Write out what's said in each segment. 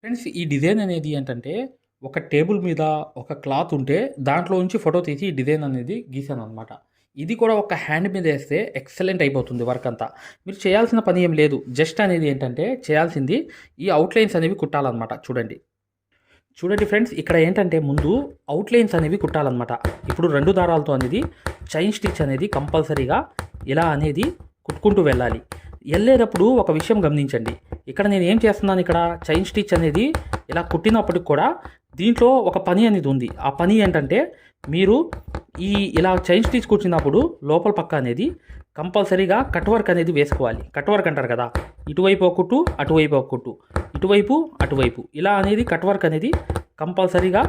Friends ఈ design అనేది ఏంటంటే ఒక టేబుల్ మీద ఒక క్లాత్ ఉంటే దాంట్లో నుంచి ఫోటో తీసి ఈ డిజైన్ అనేది గీసాను అనమాట. ఇది కూడా ఒక హ్యాండ్ మీద వేస్తే ఎక్సలెంట్ అయిపోతుంది వర్క్ అంతా. మీరు చేయాల్సిన పని ఏం లేదు. జస్ట్ అనేది ఏంటంటే చేయాల్సింది ఈ అవుట్లైన్స్ అనేవి కుట్టాలన్నమాట. చూడండి. చూడండి ఫ్రెండ్స్, ఇక్కడ ఏంటంటే ముందు అవుట్లైన్స్ అనేవి కుట్టాలన్నమాట. ఇప్పుడు 2 దారాలతో అనేది చైన్ స్టిచ్ అనేది కంపల్సరీగా ఇలా అనేది కుట్టుకుంటూ వెళ్ళాలి. వెళ్ళేటప్పుడు ఒక విషయం గమనించండి. ఇక్కడ నేను ఏం చేస్తున్నాను, ఇక్కడ చైన్ స్టిచ్ అనేది ఇలా కుట్టినప్పటికి కూడా దీంట్లో ఒక పని అనేది ఉంది. ఆ పని ఏంటంటే మీరు ఈ ఇలా చైన్ స్టిచ్ కుట్టినప్పుడు లోపల పక్క అనేది కంపల్సరీగా కట్ వర్క్ అనేది వేసుకోవాలి. కట్ వర్క్ అంటారు కదా, ఇటువైపు ఒక కుట్టు, అటువైపు ఒక కుట్టు, ఇటువైపు అటువైపు, ఇలా అనేది కట్ వర్క్ అనేది కంపల్సరీగా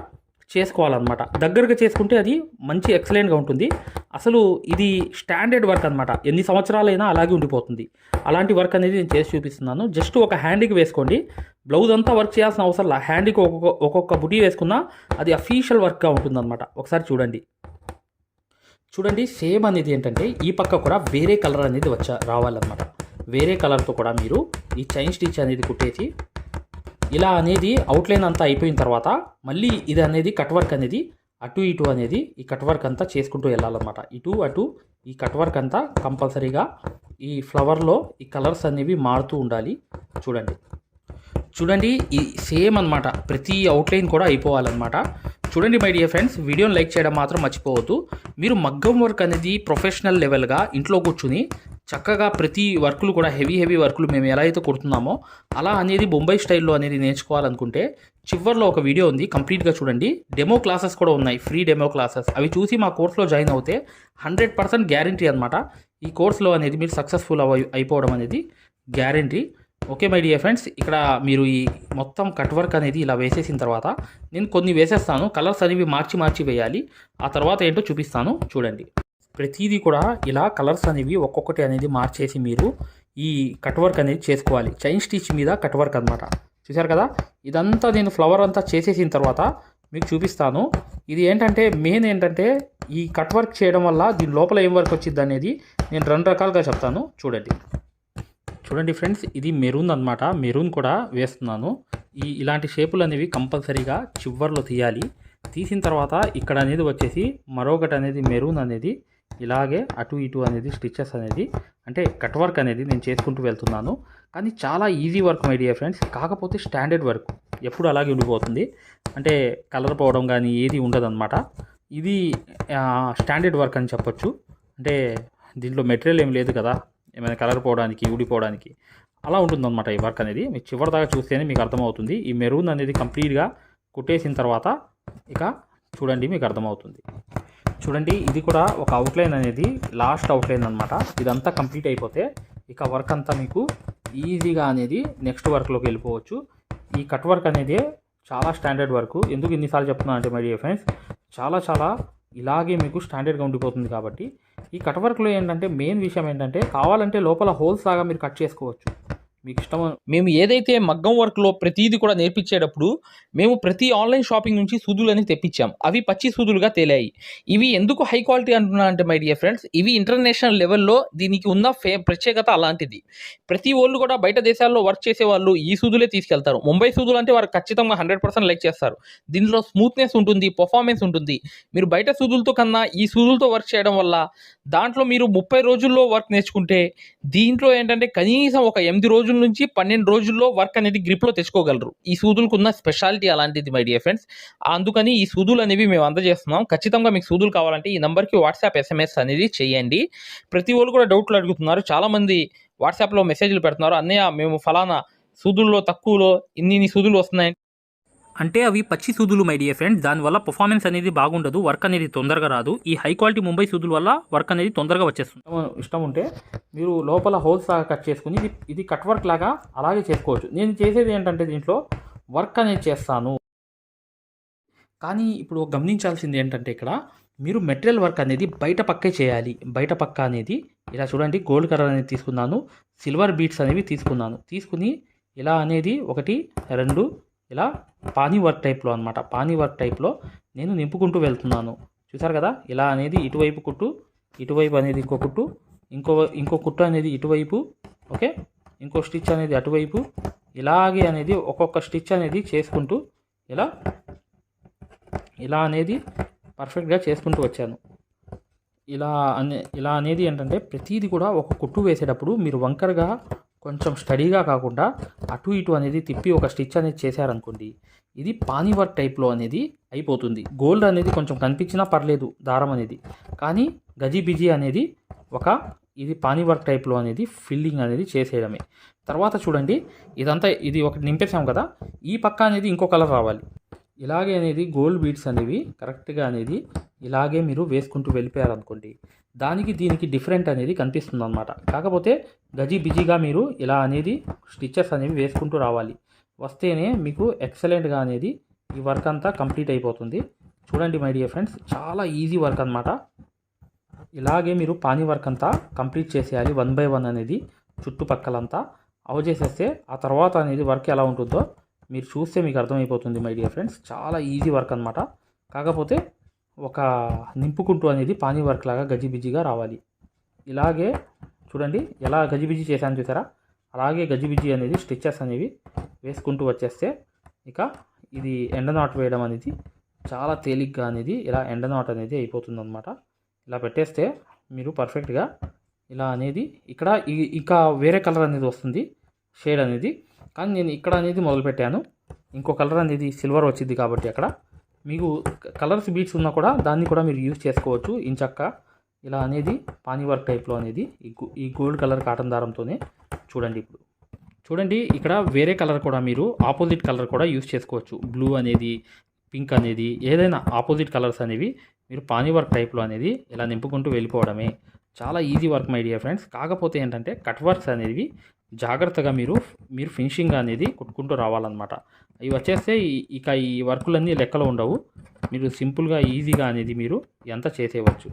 చేసుకోవాలన్నమాట. దగ్గరగా చేసుకుంటే అది మంచి ఎక్సలెంట్గా ఉంటుంది. అసలు ఇది స్టాండర్డ్ వర్క్ అనమాట. ఎన్ని సంవత్సరాలైనా అలాగే ఉండిపోతుంది. అలాంటి వర్క్ అనేది నేను చేసి చూపిస్తున్నాను. జస్ట్ ఒక హ్యాండ్కి వేసుకోండి. బ్లౌజ్ అంతా వర్క్ చేయాల్సిన అవసరం లేదు. హ్యాండ్కి ఒక్కొక్క బుటీ వేసుకున్నా అది అఫీషియల్ వర్క్గా ఉంటుందన్నమాట. ఒకసారి చూడండి. చూడండి, సేమ్ అనేది ఏంటంటే ఈ పక్క కూడా వేరే కలర్ అనేది రావాలన్నమాట. వేరే కలర్తో కూడా మీరు ఈ చైన్ స్టిచ్ అనేది కుట్టేసి ఇలా అనేది అవుట్లైన్ అంతా అయిపోయిన తర్వాత మళ్ళీ ఇది అనేది కట్ వర్క్ అనేది అటు ఇటు అనేది ఈ కట్ వర్క్ అంతా చేసుకుంటూ వెళ్ళాలన్నమాట. ఇటు అటు ఈ కట్ వర్క్ అంతా కంపల్సరీగా ఈ ఫ్లవర్లో ఈ కలర్స్ అనేవి మారుతూ ఉండాలి. చూడండి. చూడండి, ఈ సేమ్ అనమాట. ప్రతి అవుట్లైన్ కూడా అయిపోవాలన్నమాట. చూడండి మై డియర్ ఫ్రెండ్స్, వీడియోని లైక్ చేయడం మాత్రం మర్చిపోవద్దు. మీరు మగ్గం వర్క్ అనేది ప్రొఫెషనల్ లెవెల్గా ఇంట్లో కూర్చుని చక్కగా ప్రతి వర్కులు కూడా హెవీ వర్కులు మేము ఎలా అయితే కుడుతున్నామో అలా అనేది బొంబాయి స్టైల్లో అనేది నేర్చుకోవాలనుకుంటే చివర్లో ఒక వీడియో ఉంది, కంప్లీట్గా చూడండి. డెమో క్లాసెస్ కూడా ఉన్నాయి, ఫ్రీ డెమో క్లాసెస్. అవి చూసి మా కోర్సులో జాయిన్ అవుతే 100% గ్యారంటీ అనమాట. ఈ కోర్సులో అనేది మీరు సక్సెస్ఫుల్ అయిపోవడం అనేది guarantee. Okay my dear friends, ఇక్కడ మీరు ఈ మొత్తం కట్ వర్క్ అనేది ఇలా వేసేసిన తర్వాత నేను కొన్ని వేసేస్తాను. కలర్స్ అనేవి మార్చి వేయాలి. ఆ తర్వాత ఏంటో చూపిస్తాను. చూడండి. ప్రతిదీ కూడా ఇలా కలర్స్ అనేవి ఒక్కొక్కటి అనేది మార్చేసి మీరు ఈ కట్ వర్క్ అనేది చేసుకోవాలి. చైన్ స్టిచ్ మీద కట్ వర్క్ అనమాట. చూసారు కదా, ఇదంతా నేను ఫ్లవర్ అంతా చేసేసిన తర్వాత మీకు చూపిస్తాను. ఇది ఏంటంటే మెయిన్ ఏంటంటే ఈ కట్ వర్క్ చేయడం వల్ల దీని లోపల ఏం వర్క్ వచ్చింది అనేది నేను 2 రకాలుగా చెప్తాను. చూడండి ఫ్రెండ్స్, ఇది మెరూన్ అనమాట. మెరూన్ కూడా వేస్తున్నాను. ఇలాంటి షేపులు అనేవి కంపల్సరీగా చివర్లో తీయాలి. తీసిన తర్వాత ఇక్కడ అనేది వచ్చేసి మరొకటి అనేది మెరూన్ అనేది ఇలాగే అటు ఇటు అనేది స్టిచెస్ అనేది అంటే కట్ వర్క్ అనేది నేను చేసుకుంటూ వెళ్తున్నాను. కానీ చాలా easy work my dear friends. కాకపోతే స్టాండర్డ్ వర్క్ ఎప్పుడు అలాగే ఉండిపోతుంది. అంటే కలర్ పోవడం కానీ ఏది ఉండదన్నమాట. ఇది స్టాండర్డ్ వర్క్ అని చెప్పొచ్చు. అంటే దీంట్లో మెటీరియల్ ఏం లేదు కదా, ఏమైనా కలర్ పోవడానికి ఊడిపోవడానికి అలా ఉంటుందన్నమాట ఈ వర్క్ అనేది. మీరు చివరి దాకా చూస్తేనే మీకు అర్థమవుతుంది. ఈ మెరూన్ అనేది కంప్లీట్గా కుట్టేసిన తర్వాత ఇక చూడండి మీకు అర్థమవుతుంది. చూడండి, ఇది కూడా ఒక అవుట్లైన్ అనేది లాస్ట్ అవుట్లైన్ అనమాట. ఇదంతా కంప్లీట్ అయిపోతే ఇక వర్క్ అంతా మీకు ఈజీగా అనేది నెక్స్ట్ వర్క్లోకి వెళ్ళిపోవచ్చు. ఈ కట్ వర్క్ అనేది చాలా స్టాండర్డ్ వర్క్. ఎందుకు ఇన్నిసార్లు చెప్తున్నా అంటే మై డియర్ ఫ్రెండ్స్, చాలా ఇలాగే మీకు స్టాండర్డ్గా ఉండిపోతుంది. కాబట్టి ఈ కట్ వర్క్లో ఏంటంటే మెయిన్ విషయం ఏంటంటే కావాలంటే లోపల హోల్స్ లాగా మీరు కట్ చేసుకోవచ్చు, మీకు ఇష్టం. మేము ఏదైతే మగ్గం వర్క్లో ప్రతిదీ కూడా నేర్పించేటప్పుడు మేము ప్రతి ఆన్లైన్ షాపింగ్ నుంచి సూదులని తెప్పించాం. అవి పచ్చి సూదులుగా తేలాయి. ఇవి ఎందుకు హై క్వాలిటీ అంటున్నా అంటే మై డియర్ ఫ్రెండ్స్, ఇవి ఇంటర్నేషనల్ లెవెల్లో దీనికి ఉన్న ప్రత్యేకత అలాంటిది. ప్రతి వాళ్ళు కూడా బయట దేశాల్లో వర్క్ చేసే వాళ్ళు ఈ సూదులే తీసుకెళ్తారు. ముంబై సూదులు అంటే వారు ఖచ్చితంగా 100% లైక్ చేస్తారు. దీనిలో స్మూత్నెస్ ఉంటుంది, పర్ఫార్మెన్స్ ఉంటుంది. మీరు బయట సూదులతో కన్నా ఈ సూదులతో వర్క్ చేయడం వల్ల దాంట్లో మీరు 30 రోజుల్లో వర్క్ నేర్చుకుంటే దీంట్లో ఏంటంటే కనీసం ఒక 8 రోజుల నుంచి 12 రోజుల్లో వర్క్ అనేది గ్రిప్లో తెచ్చుకోగలరు. ఈ సూదులకు ఉన్న స్పెషాలిటీ అలాంటిది మై డియర్ ఫ్రెండ్స్. అందుకని ఈ సూదులు అనేవి మేము అందజేస్తున్నాం. ఖచ్చితంగా మీకు సూదులు కావాలంటే ఈ నెంబర్కి వాట్సాప్ SMS అనేది చేయండి. ప్రతి వాళ్ళు కూడా డౌట్లు అడుగుతున్నారు. చాలామంది వాట్సాప్లో మెసేజ్లు పెడుతున్నారు, అన్నయ్య మేము ఫలానా సూదుల్లో తక్కువలో ఇన్ని సూదులు వస్తున్నాయి అంటే అవి పచ్చి సూదులు మై డియర్ ఫ్రెండ్స్. దానివల్ల పర్ఫార్మెన్స్ అనేది బాగుండదు, వర్క్ అనేది తొందరగా రాదు. ఈ హై క్వాలిటీ ముంబై సూదుల వల్ల వర్క్ అనేది తొందరగా వచ్చేస్తుంది. ఇష్టం ఉంటే మీరు లోపల హోల్స్ లాగా కట్ చేసుకుని ఇది కట్ వర్క్ లాగా అలాగే చేసుకోవచ్చు. నేను చేసేది ఏంటంటే దీంట్లో వర్క్ అనేది చేస్తాను. కానీ ఇప్పుడు గమనించాల్సింది ఏంటంటే ఇక్కడ మీరు మెటీరియల్ వర్క్ అనేది బయట పక్కే చేయాలి. బయట పక్క అనేది ఇలా చూడండి, గోల్డ్ కలర్ అనేది తీసుకున్నాను, సిల్వర్ బీట్స్ అనేవి తీసుకుని ఇలా అనేది 1 2 ఇలా పానీ వర్క్ టైప్లో అనమాట. పానీ వర్క్ టైప్లో నేను నింపుకుంటూ వెళ్తున్నాను. చూసారు కదా, ఇలా అనేది ఇటువైపు కుట్టు, ఇటువైపు అనేది ఇంకో కుట్టు, ఇంకో కుట్టు అనేది ఇటువైపు, ఓకే, ఇంకో స్టిచ్ అనేది అటువైపు, ఇలాగే అనేది ఒక్కొక్క స్టిచ్ అనేది చేసుకుంటూ ఇలా అనేది పర్ఫెక్ట్గా చేసుకుంటూ వచ్చాను. ఇలా అనేది ఏంటంటే ప్రతిదీ కూడా ఒక కుట్టు వేసేటప్పుడు మీరు వంకరగా కొంచెం స్టడీగా కాకుండా అటు ఇటు అనేది తిప్పి ఒక స్టిచ్ అనేది చేశారనుకోండి, ఇది పానీ వర్క్ టైప్లో అనేది అయిపోతుంది. గోల్డ్ అనేది కొంచెం కనిపించినా పర్లేదు దారం అనేది, కానీ గజిబిజి అనేది ఇది పానీ వర్క్ టైప్లో అనేది ఫిల్లింగ్ అనేది చేసేయడమే. తర్వాత చూడండి, ఇది ఒకటి నింపేసాం కదా, ఈ పక్క అనేది ఇంకో కలర్ రావాలి. ఇలాగే అనేది గోల్డ్ బీడ్స్ అనేవి కరెక్ట్గా అనేది ఇలాగే మీరు వేసుకుంటూ వెళ్ళిపోయారనుకోండి, దీనికి డిఫరెంట్ అనేది కనిపిస్తుంది అనమాట. కాకపోతే గజిబిజిగా మీరు ఇలా అనేది స్టిచెస్ అనేవి వేసుకుంటూ రావాలి. వస్తేనే మీకు ఎక్సలెంట్గా అనేది ఈ వర్క్ అంతా కంప్లీట్ అయిపోతుంది. చూడండి మై డియర్ ఫ్రెండ్స్, చాలా ఈజీ వర్క్ అనమాట. ఇలాగే మీరు పానీ వర్క్ అంతా కంప్లీట్ చేసేయాలి. 1 by 1 అనేది చుట్టుపక్కలంతా చేసేస్తే ఆ తర్వాత అనేది వర్క్ ఎలా ఉంటుందో మీరు చూస్తే మీకు అర్థమైపోతుంది మై డియర్ ఫ్రెండ్స్. చాలా ఈజీ వర్క్ అనమాట. కాకపోతే ఒక నింపుకుంటూ అనేది పానీ వర్క్ లాగా గజిబిజిగా రావాలి. ఇలాగే చూడండి ఎలా గజిబిజి చేశాను చూసారా, అలాగే గజిబిజి అనేది స్టిచెస్ అనేవి వేసుకుంటూ వచ్చేస్తే ఇక ఇది ఎండ నాట్ వేయడం అనేది చాలా తేలిగ్గా అనేది ఇలా ఎండ నాట్ అనేది అయిపోతుంది అనమాట. ఇలా పెట్టేస్తే మీరు పర్ఫెక్ట్గా ఇలా అనేది ఇక్కడ ఇంకా వేరే కలర్ అనేది వస్తుంది షేడ్ అనేది, కానీ నేను ఇక్కడ అనేది మొదలుపెట్టాను. ఇంకో కలర్ అనేది సిల్వర్ వచ్చింది కాబట్టి అక్కడ మీకు కలర్స్ బీట్స్ ఉన్నా కూడా దాన్ని కూడా మీరు యూజ్ చేసుకోవచ్చు. ఇంచక్క ఇలా అనేది పానీ వర్క్ టైప్లో అనేది ఈ గోల్డ్ కలర్ కాటన్ దారంతోనే చూడండి ఇక్కడ వేరే కలర్ కూడా మీరు ఆపోజిట్ కలర్ కూడా యూజ్ చేసుకోవచ్చు. బ్లూ అనేది, పింక్ అనేది, ఏదైనా ఆపోజిట్ కలర్స్ అనేవి మీరు పానీ వర్క్ టైప్లో అనేది ఇలా నింపుకుంటూ వెళ్ళిపోవడమే. చాలా easy work my dear friends. కాకపోతే ఏంటంటే కట్ వర్క్స్ అనేవి జాగ్రత్తగా మీరు ఫినిషింగ్ అనేది కుట్టుకుంటూ రావాలన్నమాట. ఇవి వచ్చేస్తే ఇక ఈ వర్కులన్నీ లెక్కలో ఉండవు. మీరు సింపుల్గా ఈజీగా అనేది మీరు ఎంత చేసేయవచ్చు.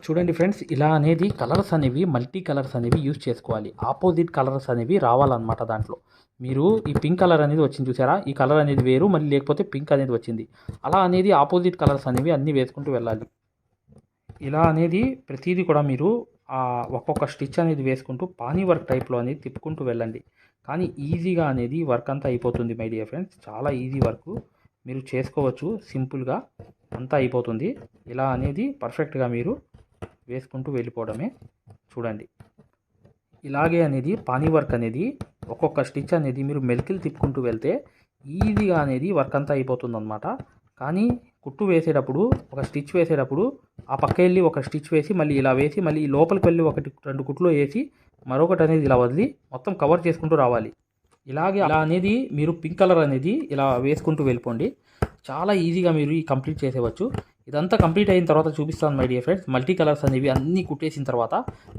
చూడండి ఫ్రెండ్స్, ఇలా అనేది కలర్స్ అనేవి మల్టీ కలర్స్ అనేవి యూజ్ చేసుకోవాలి. ఆపోజిట్ కలర్స్ అనేవి రావాలన్నమాట. దాంట్లో మీరు ఈ పింక్ కలర్ అనేది వచ్చింది చూసారా, ఈ కలర్ అనేది వేరు, మళ్ళీ లేకపోతే పింక్ అనేది వచ్చింది, అలా అనేది ఆపోజిట్ కలర్స్ అనేవి అన్నీ వేసుకుంటూ వెళ్ళాలి. ఇలా అనేది ప్రతిదీ కూడా మీరు ఒక్కొక్క స్టిచ్ అనేది వేసుకుంటూ పానీ వర్క్ టైప్లో అనేది తిప్పుకుంటూ వెళ్ళండి. కానీ ఈజీగా అనేది వర్క్ అంతా అయిపోతుంది మై డియర్ ఫ్రెండ్స్. చాలా ఈజీ వర్క్ మీరు చేసుకోవచ్చు, సింపుల్గా అంతా అయిపోతుంది. ఇలా అనేది పర్ఫెక్ట్గా మీరు వేసుకుంటూ వెళ్ళిపోవడమే. చూడండి ఇలాగే అనేది పానీ వర్క్ అనేది ఒక్కొక్క స్టిచ్ అనేది మీరు మెలికలు తిప్పుకుంటూ వెళ్తే ఈజీగా అనేది వర్క్ అంతా అయిపోతుంది అనమాట. కానీ కుట్టు వేసేటప్పుడు ఒక స్టిచ్ వేసేటప్పుడు ఆ పక్క వెళ్ళి ఒక స్టిచ్ వేసి మళ్ళీ ఇలా వేసి మళ్ళీ లోపలికి వెళ్ళి 1-2 కుట్లు వేసి మరొకటి అనేది ఇలా వదిలి మొత్తం కవర్ చేసుకుంటూ రావాలి. ఇలా అనేది మీరు పింక్ కలర్ అనేది ఇలా వేసుకుంటూ వెళ్ళిపోండి. చాలా ఈజీగా మీరు ఈ కంప్లీట్ చేసేవచ్చు. ఇదంతా కంప్లీట్ అయిన తర్వాత చూపిస్తాను my dear friends. Multi colours అనేవి అన్నీ కుట్టేసిన తర్వాత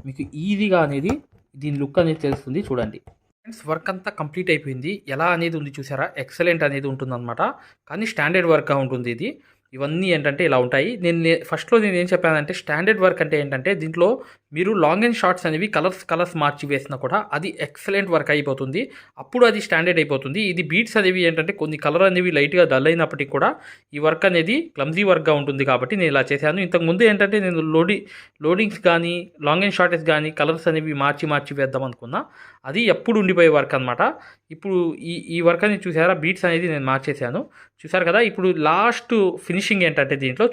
మీకు ఈజీగా అనేది దీని లుక్ అనేది తెలుస్తుంది. చూడండి ఫ్రెండ్స్, వర్క్ అంతా కంప్లీట్ అయిపోయింది. ఎలా అనేది ఉంది చూసారా, ఎక్సలెంట్ అనేది ఉంటుందన్నమాట. కానీ స్టాండర్డ్ వర్క్గా ఉంటుంది ఇది. ఇవన్నీ ఏంటంటే ఇలా ఉంటాయి. ఫస్ట్లో నేను ఏం చెప్పానంటే స్టాండర్డ్ వర్క్ అంటే ఏంటంటే దీంట్లో మీరు లాంగ్ అండ్ షార్ట్స్ అనేవి కలర్స్ మార్చి వేసినా కూడా అది ఎక్సలెంట్ వర్క్ అయిపోతుంది. అప్పుడు అది స్టాండర్డ్ అయిపోతుంది. ఇది బీట్స్ అనేవి ఏంటంటే కొన్ని కలర్ అనేవి లైట్గా డల్ అయినప్పటికీ కూడా ఈ వర్క్ అనేది క్లమ్జీ వర్క్గా ఉంటుంది కాబట్టి నేను ఇలా చేశాను. ఇంతకుముందు ఏంటంటే నేను లోడింగ్స్ కానీ లాంగ్ అండ్ షార్టెస్ కానీ కలర్స్ అనేవి మార్చి వేద్దాం అనుకున్నా. అది ఎప్పుడు ఉండిపోయే వర్క్ అనమాట. ఇప్పుడు ఈ వర్క్ అనేది చూసారా, బీట్స్ అనేది నేను మార్చేశాను చూసారు కదా. ఇప్పుడు లాస్ట్ ఫినిషింగ్ ఏంటంటే దీంట్లో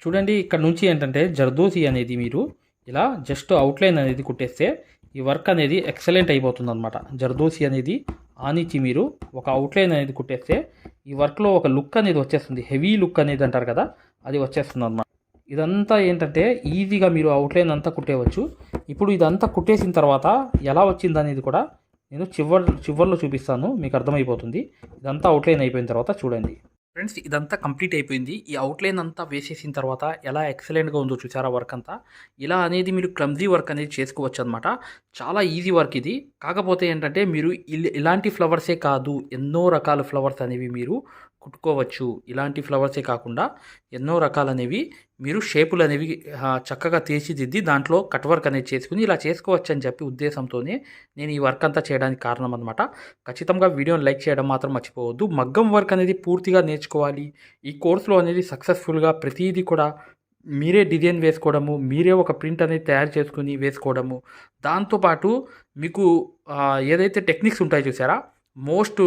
చూడండి ఇక్కడ నుంచి ఏంటంటే జర్దోసి అనేది మీరు ఇలా జస్ట్ అవుట్లైన్ అనేది కుట్టేస్తే ఈ వర్క్ అనేది ఎక్సలెంట్ అయిపోతుంది అనమాట. జర్దోసి అనేది ఆనిచ్చి మీరు ఒక అవుట్లైన్ అనేది కుట్టేస్తే ఈ వర్క్లో ఒక లుక్ అనేది వచ్చేస్తుంది. హెవీ లుక్ అనేది అంటారు కదా, అది వచ్చేస్తుంది అనమాట. ఇదంతా ఏంటంటే ఈజీగా మీరు అవుట్లైన్ అంతా కుట్టేయవచ్చు. ఇప్పుడు ఇదంతా కుట్టేసిన తర్వాత ఎలా వచ్చింది అనేది కూడా నేను చివర్లో చూపిస్తాను, మీకు అర్థమైపోతుంది. ఇదంతా అవుట్లైన్ అయిపోయిన తర్వాత చూడండి ఫ్రెండ్స్, ఇదంతా కంప్లీట్ అయిపోయింది. ఈ అవుట్లైన్ అంతా వేసేసిన తర్వాత ఎలా ఎక్సలెంట్గా ఉందో చూసారా వర్క్ అంతా. ఇలా అనేది మీరు క్లమ్జీ వర్క్ అనేది చేసుకోవచ్చు అనమాట. చాలా ఈజీ వర్క్ ఇది. కాకపోతే ఏంటంటే మీరు ఇలాంటి ఫ్లవర్సే కాదు, ఎన్నో రకాల ఫ్లవర్స్ అనేవి మీరు కుట్టుకోవచ్చు. ఇలాంటి ఫ్లవర్సే కాకుండా ఎన్నో రకాలనేవి మీరు షేపులు అనేవి చక్కగా తీర్చిదిద్ది దాంట్లో కట్ వర్క్ అనేది చేసుకుని ఇలా చేసుకోవచ్చు అని చెప్పి ఉద్దేశంతోనే నేను ఈ వర్క్ అంతా చేయడానికి కారణం అనమాట. ఖచ్చితంగా వీడియోని లైక్ చేయడం మాత్రం మర్చిపోవద్దు. మగ్గం వర్క్ అనేది పూర్తిగా నేర్చుకోవాలి. ఈ కోర్సులో అనేది సక్సెస్ఫుల్గా ప్రతిదీ కూడా మీరే డిజైన్ వేసుకోవడము, మీరే ఒక ప్రింట్ అనేది తయారు చేసుకొని వేసుకోవడము. దాంతోపాటు మీకు ఏదైతే టెక్నిక్స్ ఉంటాయో చూసారా? మోస్ట్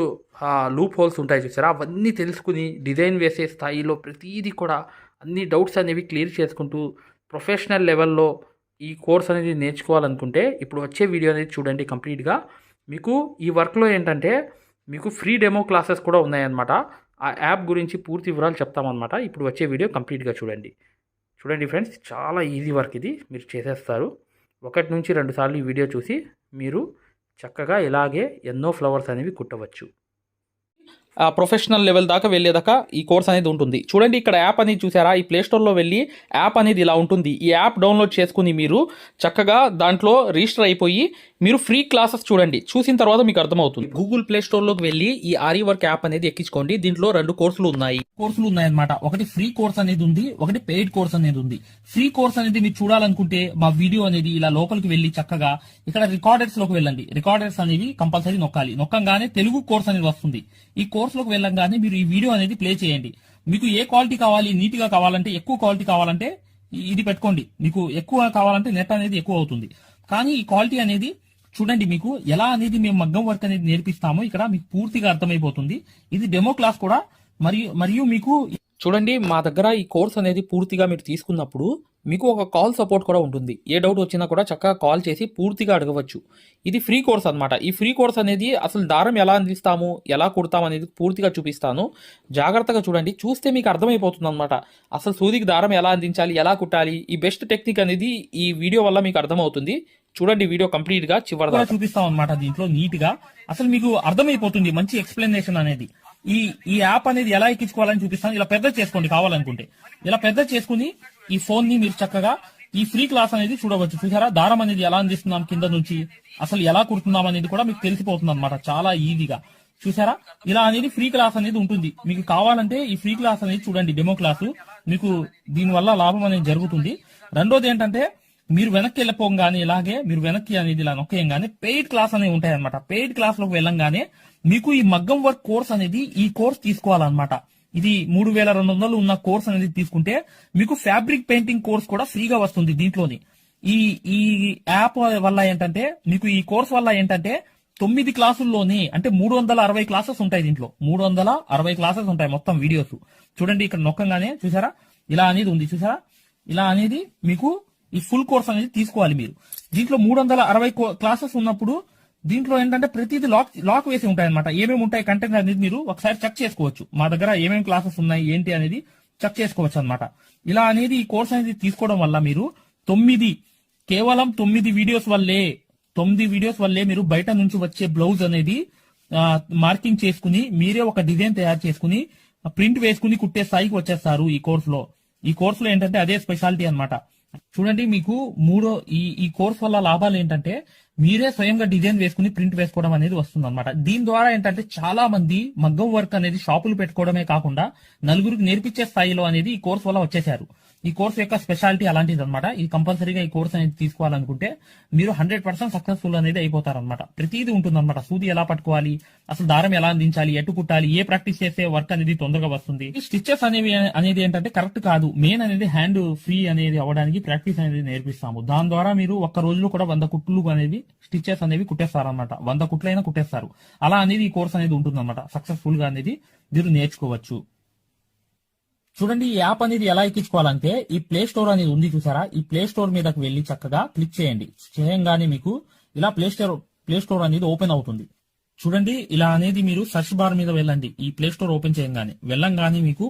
లూప్ హోల్స్ ఉంటాయి చూసారా? అవన్నీ తెలుసుకొని డిజైన్ వేసే స్థాయిలో ప్రతీది కూడా అన్ని డౌట్స్ అనేవి క్లియర్ చేసుకుంటూ ప్రొఫెషనల్ లెవెల్‌లో ఈ కోర్స్ అనేది నేర్చుకోవాలనుకుంటే ఇప్పుడు వచ్చే వీడియో అనేది చూడండి కంప్లీట్‌గా. మీకు ఈ వర్క్‌లో ఏంటంటే మీకు ఫ్రీ డెమో క్లాసెస్ కూడా ఉన్నాయన్నమాట. ఆ యాప్ గురించి పూర్తి వివరాలు చెప్తామన్నమాట. ఇప్పుడు వచ్చే వీడియో కంప్లీట్‌గా చూడండి. చూడండి ఫ్రెండ్స్, చాలా ఈజీ వర్క్ ఇది. మీరు చేసేస్తారు. 1 నుంచి 2 సార్లు ఈ వీడియో చూసి మీరు చక్కగా ఇలాగే ఎన్నో ఫ్లవర్స్ అనేవి కుట్టవచ్చు. ప్రొఫెషనల్ లెవెల్ దాకా వెళ్ళేదాకా ఈ కోర్స్ అనేది ఉంటుంది. చూడండి ఇక్కడ యాప్ అనేది చూసారా? ఈ ప్లే స్టోర్లో వెళ్ళి యాప్ అనేది ఇలా ఉంటుంది. ఈ యాప్ డౌన్లోడ్ చేసుకుని మీరు చక్కగా దాంట్లో రిజిస్టర్ అయిపోయి మీరు ఫ్రీ క్లాసెస్ చూడండి. చూసిన తర్వాత మీకు అర్థమవుతుంది. గూగుల్ ప్లే స్టోర్లోకి వెళ్ళి ఈ ఆరి వర్క్ యాప్ అనేది ఎక్కించుకోండి. దీంట్లో 2 కోర్సులు ఉన్నాయన్నమాట. ఒకటి ఫ్రీ కోర్స్ అనేది ఉంది, ఒకటి పెయిడ్ కోర్స్ అనేది ఉంది. ఫ్రీ కోర్స్ అనేది మీరు చూడాలనుకుంటే మా వీడియో అనేది ఇలా లోపలికి వెళ్ళి చక్కగా ఇక్కడ రికార్డర్స్ లోకి వెళ్ళండి. రికార్డర్స్ అనేవి కంపల్సరీ నొక్కాలి. నొక్కంగానే తెలుగు కోర్స్ అనేది వస్తుంది. ఈ కోర్సులోకి వెళ్ళంగానే మీరు ఈ వీడియో అనేది ప్లే చేయండి. మీకు ఏ క్వాలిటీ కావాలి, నీట్ గా కావాలంటే, ఎక్కువ క్వాలిటీ కావాలంటే ఇది పెట్టుకోండి. మీకు ఎక్కువ కావాలంటే నెట్ అనేది ఎక్కువ అవుతుంది. కానీ ఈ క్వాలిటీ అనేది చూడండి, మీకు ఎలా అనేది మేము మగ్గం వర్క్ అనేది నేర్పిస్తామో ఇక్కడ మీకు పూర్తిగా అర్థమైపోతుంది. ఇది డెమో క్లాస్ కూడా మరియు మీకు చూడండి, మా దగ్గర ఈ కోర్స్ అనేది పూర్తిగా మీరు తీసుకున్నప్పుడు మీకు ఒక కాల్ సపోర్ట్ కూడా ఉంటుంది. ఏ డౌట్ వచ్చినా కూడా చక్కగా కాల్ చేసి పూర్తిగా అడగవచ్చు. ఇది ఫ్రీ కోర్స్ అన్నమాట. ఈ ఫ్రీ కోర్స్ అనేది అసలు దారం ఎలా అందిస్తాము, ఎలా కుడతాము అనేది పూర్తిగా చూపిస్తాను. జాగ్రత్తగా చూడండి. చూస్తే మీకు అర్థమైపోతుంది అనమాట. అసలు సూదికి దారం ఎలా అందించాలి, ఎలా కుట్టాలి, ఈ బెస్ట్ టెక్నిక్ అనేది ఈ వీడియో వల్ల మీకు అర్థమవుతుంది. చూడండి వీడియో కంప్లీట్ గా చివరిగా చూపిస్తాం అనమాట. దీంట్లో నీట్ గా అసలు మీకు అర్థమైపోతుంది. మంచి ఎక్స్ప్లెనేషన్ అనేది ఈ యాప్ అనేది ఎలా ఎక్కించుకోవాలని చూపిస్తాను. ఇలా పెద్ద చేసుకోండి కావాలనుకుంటే. ఇలా పెద్ద చేసుకుని ఈ ఫోన్ ని మీరు చక్కగా ఈ ఫ్రీ క్లాస్ అనేది చూడవచ్చు. చూసారా? దారం అనేది ఎలా అందిస్తున్నాం కింద నుంచి, అసలు ఎలా కుడుతున్నాం అనేది కూడా మీకు తెలిసిపోతుంది అనమాట. చాలా ఈజీగా చూసారా? ఇలా అనేది ఫ్రీ క్లాస్ అనేది ఉంటుంది. మీకు కావాలంటే ఈ ఫ్రీ క్లాస్ అనేది చూడండి, డెమో క్లాసు. మీకు దీనివల్ల లాభం అనేది జరుగుతుంది. రెండోది ఏంటంటే మీరు వెనక్కి వెళ్ళిపోగానే ఇలాగే మీరు వెనక్కి అనేది ఇలా నొక్కేయంగానే పెయిడ్ క్లాస్ అనేవి ఉంటాయన్నమాట. పెయిడ్ క్లాస్ లోకి వెళ్ళంగానే మీకు ఈ మగ్గం వర్క్ కోర్స్ అనేది ఈ కోర్స్ తీసుకోవాలన్నమాట. ఇది 3200 ఉన్న కోర్స్ అనేది తీసుకుంటే మీకు ఫ్యాబ్రిక్ పెయింటింగ్ కోర్స్ కూడా ఫ్రీగా వస్తుంది దీంట్లోని. ఈ యాప్ వల్ల ఏంటంటే మీకు ఈ కోర్స్ వల్ల ఏంటంటే 9 క్లాసుల్లోని అంటే 360 క్లాసెస్ ఉంటాయి. దీంట్లో 360 క్లాసెస్ ఉంటాయి మొత్తం వీడియోస్. చూడండి ఇక్కడ నొక్కంగానే చూసారా? ఇలా అనేది ఉంది చూసారా? ఇలా అనేది మీకు ఈ ఫుల్ కోర్స్ అనేది తీసుకోవాలి మీరు. దీంట్లో 360 క్లాసెస్ ఉన్నప్పుడు దీంట్లో ఏంటంటే ప్రతిదీ లాక్ వేసి ఉంటాయి అనమాట. ఏమేమి ఉంటాయి కంటెంట్ అనేది మీరు ఒకసారి చెక్ చేసుకోవచ్చు. మా దగ్గర ఏమేమి క్లాసెస్ ఉన్నాయి ఏంటి అనేది చెక్ చేసుకోవచ్చు అనమాట. ఇలా అనేది ఈ కోర్స్ అనేది తీసుకోవడం వల్ల మీరు కేవలం 9 వీడియోస్ వల్లే మీరు బయట నుంచి వచ్చే బ్లౌజ్ అనేది మార్కింగ్ చేసుకుని మీరే ఒక డిజైన్ తయారు చేసుకుని ప్రింట్ వేసుకుని కుట్టే స్థాయికి వచ్చేస్తారు ఈ కోర్సులో. ఈ కోర్సులో ఏంటంటే అదే స్పెషాలిటీ అన్నమాట. చూడండి మీకు ఈ కోర్స్ వల్ల లాభాలు ఏంటంటే మీరే స్వయంగా డిజైన్ వేసుకుని ప్రింట్ వేసుకోవడం అనేది వస్తుంది అనమాట. దీని ద్వారా ఏంటంటే చాలా మంది మగ్గం వర్క్ అనేది షాపులు పెట్టుకోవడమే కాకుండా నలుగురికి నేర్పించే స్థాయిలో అనేది ఈ కోర్స్ వల్ల వచ్చేసారు. ఈ కోర్స్ యొక్క స్పెషాలిటీ అలాంటిది అనమాట. ఇది కంపల్సరీగా ఈ కోర్స్ అనేది తీసుకోవాలనుకుంటే మీరు 100% సక్సెస్ఫుల్ అనేది అయిపోతారనమాట. ప్రతిదీ ఉంటుందన్నమాట. సూది ఎలా పట్టుకోవాలి, అసలు దారం ఎలా అందించాలి, ఎటు కుట్టాలి, ఏ ప్రాక్టీస్ చేస్తే వర్క్ అనేది తొందరగా వస్తుంది. ఈ స్టిచెస్ అనేది ఏంటంటే కరెక్ట్ కాదు. మెయిన్ అనేది హ్యాండ్ ఫ్రీ అనేది అవ్వడానికి ప్రాక్టీస్ అనేది నేర్పిస్తాము. దాని ద్వారా మీరు ఒక్క రోజులో కూడా 100 కుట్లు అనేది స్టిచెస్ అనేవి కుట్టేస్తారనమాట. 100 కుట్లైనా కుట్టేస్తారు. అలా అనేది ఈ కోర్స్ అనేది ఉంటుందన్నమాట. సక్సెస్ఫుల్ గా అనేది మీరు నేర్చుకోవచ్చు. చూడండి ఈ యాప్ అనేది ఎలా ఎక్కించుకోవాలంటే ఈ ప్లే స్టోర్ అనేది ఉంది చూసారా? ఈ ప్లే స్టోర్ మీదకి వెళ్ళి చక్కగా క్లిక్ చేయండి. చేయంగానే మీకు ఇలా ప్లే స్టోర్ అనేది ఓపెన్ అవుతుంది. చూడండి ఇలా అనేది మీరు సర్చ్ బార్ మీద వెళ్ళండి. ఈ ప్లే స్టోర్ ఓపెన్ వెళ్ళంగానే మీకు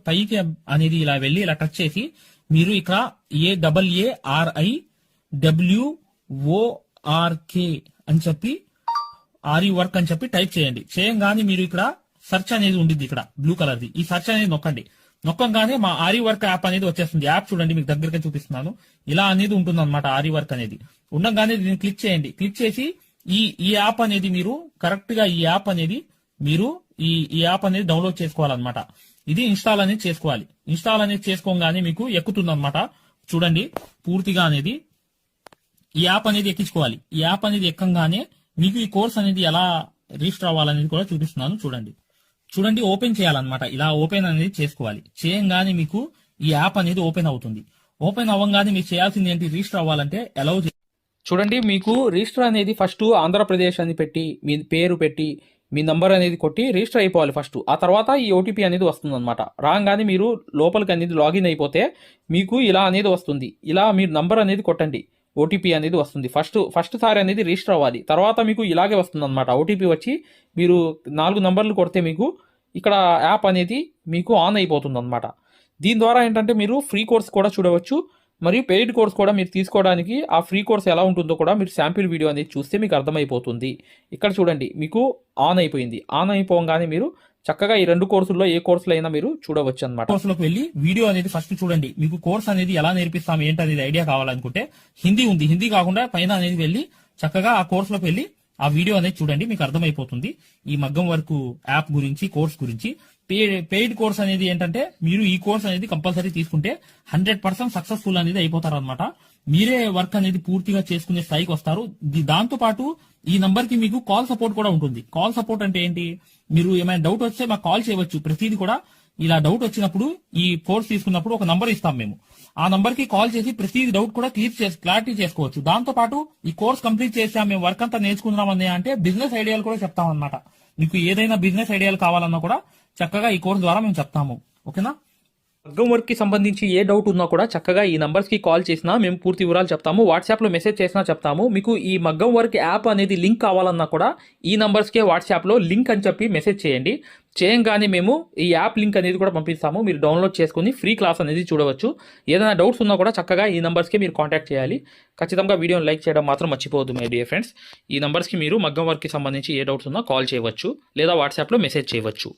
పైకి అనేది ఇలా వెళ్ళి ఇలా టచ్ చేసి మీరు ఇక్కడ AARIWORK అని చెప్పి ఆరి వర్క్ అని చెప్పి టైప్ చేయండి. చేయంగానే మీరు ఇక్కడ సెర్చ్ అనేది ఉండిద్ది, ఇక్కడ బ్లూ కలర్ది. ఈ సెర్చ్ అనేది నొక్కంగానే మా ఆరి వర్క్ యాప్ అనేది వచ్చేస్తుంది. యాప్ చూడండి మీకు దగ్గరగా చూపిస్తున్నాను. ఇలా అనేది ఉంటుంది అనమాట. ఆరి వర్క్ అనేది ఉండగానే దీన్ని క్లిక్ చేయండి. క్లిక్ చేసి ఈ యాప్ అనేది మీరు కరెక్ట్ గా ఈ యాప్ అనేది డౌన్లోడ్ చేసుకోవాలన్నమాట. ఇది ఇన్స్టాల్ అనేది చేసుకోవాలి. ఇన్స్టాల్ అనేది చేసుకోగానే మీకు ఎక్కుతుంది అనమాట. చూడండి పూర్తిగా అనేది ఈ యాప్ అనేది ఎక్కించుకోవాలి. ఈ యాప్ అనేది ఎక్కంగానే మీకు ఈ కోర్స్ అనేది ఎలా రిజిస్టర్ అవ్వాలనేది కూడా చూపిస్తున్నాను. చూడండి ఓపెన్ చేయాలన్నమాట. ఇలా ఓపెన్ అనేది చేసుకోవాలి. చేయంగానే మీకు ఈ యాప్ అనేది ఓపెన్ అవుతుంది. ఓపెన్ అవ్వగానే మీరు చేయాల్సింది ఏంటి, రిజిస్టర్ అవ్వాలంటే అలౌ చూడండి, మీకు రిజిస్టర్ అనేది ఫస్ట్ ఆంధ్రప్రదేశ్ అని పెట్టి మీ పేరు పెట్టి మీ నంబర్ అనేది కొట్టి రిజిస్టర్ అయిపోవాలి ఫస్ట్. ఆ తర్వాత ఈ ఓటీపీ అనేది వస్తుంది అనమాట. రాగానే మీరు లోపలికి అనేది లాగిన్ అయిపోతే మీకు ఇలా అనేది వస్తుంది. ఇలా మీరు నంబర్ అనేది కొట్టండి, ఓటీపీ అనేది వస్తుంది. ఫస్ట్ సారి అనేది రిజిస్టర్ అవ్వాలి. తర్వాత మీకు ఇలాగే వస్తుంది అనమాట. ఓటీపీ వచ్చి మీరు 4 నంబర్లు కొడితే మీకు ఇక్కడ యాప్ అనేది మీకు ఆన్ అయిపోతుంది అనమాట. దీని ద్వారా ఏంటంటే మీరు ఫ్రీ కోర్స్ కూడా చూడవచ్చు, మరియు పెయిడ్ కోర్స్ కూడా మీరు తీసుకోవడానికి ఆ ఫ్రీ కోర్స్ ఎలా ఉంటుందో కూడా మీరు శాంపిల్ వీడియో అనేది చూస్తే మీకు అర్థమైపోతుంది. ఇక్కడ చూడండి, మీకు ఆన్ అయిపోయింది. ఆన్ అయిపోగానే మీరు చక్కగా ఈ 2 కోర్సుల్లో ఏ కోర్సులో అయినా మీరు చూడవచ్చు అనమాట. కోర్సులోకి వెళ్ళి వీడియో అనేది ఫస్ట్ చూడండి. మీకు కోర్స్ అనేది ఎలా నేర్పిస్తాం ఏంటనేది ఐడియా కావాలనుకుంటే హిందీ ఉంది, హిందీ కాకుండా పైన అనేది వెళ్ళి చక్కగా ఆ కోర్సులోకి వెళ్ళి ఆ వీడియో అనేది చూడండి, మీకు అర్థమైపోతుంది ఈ మగ్గం వర్క్ యాప్ గురించి, కోర్స్ గురించి. పెయిడ్ కోర్స్ అనేది ఏంటంటే మీరు ఈ కోర్స్ అనేది కంపల్సరీ తీసుకుంటే 100% సక్సెస్ఫుల్ అనేది అయిపోతారు అనమాట. మీరే వర్క్ అనేది పూర్తిగా చేసుకునే స్థాయికి వస్తారు. దాంతో పాటు ఈ నంబర్ కి మీకు కాల్ సపోర్ట్ కూడా ఉంటుంది. కాల్ సపోర్ట్ అంటే ఏంటి, మీరు ఏమైనా డౌట్ వస్తే మాకు కాల్ చేయవచ్చు. ప్రతిదీ కూడా ఇలా డౌట్ వచ్చినప్పుడు ఈ కోర్స్ తీసుకున్నప్పుడు ఒక నంబర్ ఇస్తాం మేము. ఆ నంబర్ కి కాల్ చేసి ప్రతి డౌట్ కూడా క్లారిటీ చేసుకోవచ్చు. దాంతో పాటు ఈ కోర్స్ కంప్లీట్ చేసాం, మేము వర్క్ అంతా నేర్చుకుందామని అంటే బిజినెస్ ఐడియాలు కూడా చెప్తాం అనమాట. మీకు ఏదైనా బిజినెస్ ఐడియాలు కావాలన్నా కూడా చక్కగా ఈ కోర్స్ ద్వారా మేము చెప్తాము. ఓకేనా? మగ్గం వర్క్ కి సంబంధించి ఏ డౌట్ ఉన్నా కూడా చక్కగా ఈ నంబర్స్ కి కాల్ చేసినా మేము పూర్తి వివరాలు చెప్తాము. వాట్సాప్ లో మెసేజ్ చేసినా చెప్తాము. మీకు ఈ మగ్గం వర్క్ యాప్ అనేది లింక్ కావాలన్నా కూడా ఈ నంబర్స్ కే వాట్సాప్ లో లింక్ అని చెప్పి మెసేజ్ చేయండి. చేయంగానే మేము ఈ యాప్ లింక్ అనేది కూడా పంపిస్తాము. మీరు డౌన్లోడ్ చేసుకుని ఫ్రీ క్లాస్ అనేది చూడవచ్చు. ఏదైనా డౌట్స్ ఉన్నా కూడా చక్కగా ఈ నంబర్స్కి మీరు కాంటాక్ట్ చేయాలి. ఖచ్చితంగా వీడియోని లైక్ చేయడం మాత్రం మర్చిపోవద్దు మై డియర్ ఫ్రెండ్స్. ఈ నంబర్స్కి మీరు మగ్గం వర్క్కి సంబంధించి ఏ డౌట్స్ ఉన్నా కాల్ చేయవచ్చు లేదా వాట్సాప్లో మెసేజ్ చేయవచ్చు.